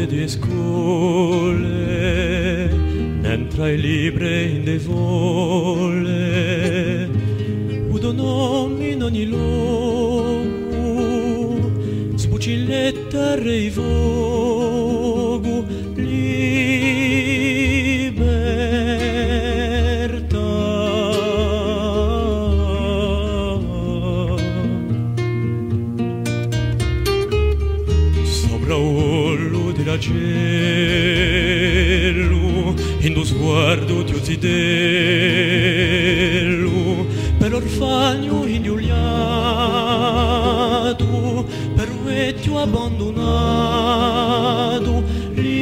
due scole, mentre i libri in de vole, udo nomi in ogni luogo, sbucilletta rei vogu, cielo, in lo sguardo ti uzidello, per l'orfagno ignoliato, per un vecchio abbandonato, libertà.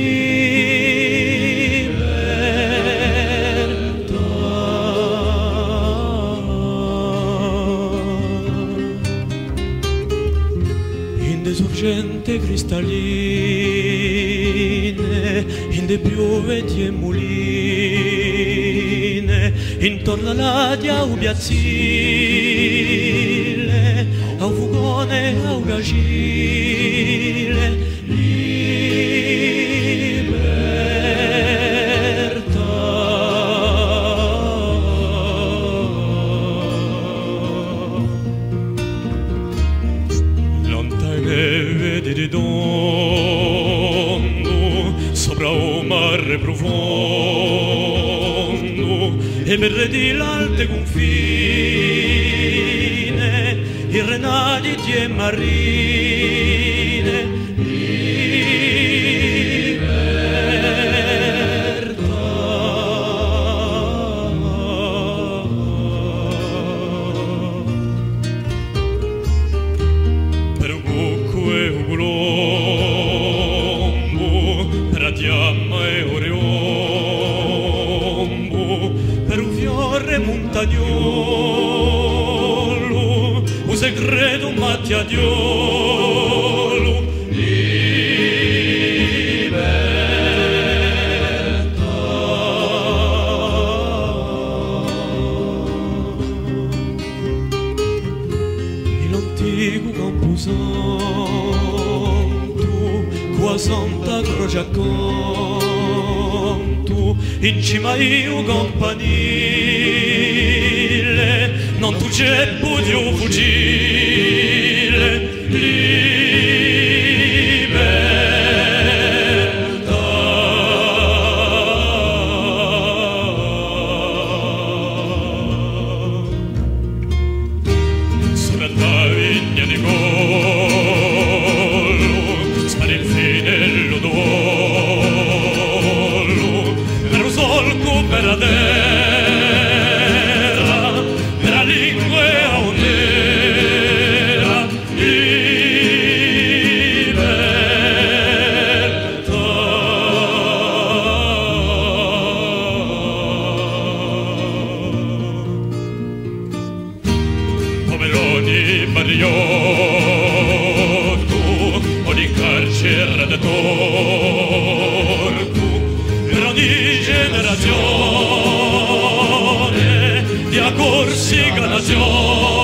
In desorgente cristalline, in de pioveti e muline, intorno all'adia ubiazzile, a un fugone, a un gagile, sopra un mare profondo e per di l'alte confine i renati e marine libertà. Per un buco e un fiamma e oreombo, per un fiore montagnolo, un segreto mattiadiolo, libertà. In l'antico Camposanto, qua Santa Croce accanto, in cima io campanile, non tu ceppo di un fucile, libertà. Sulla vigna di Collo, spara il finello d'oro, per un solco per la terra, per la lingua e a ondera, libertà. Pomeroni Mariotto, o di carcere da torto, per ogni generazione di accorsi nazione.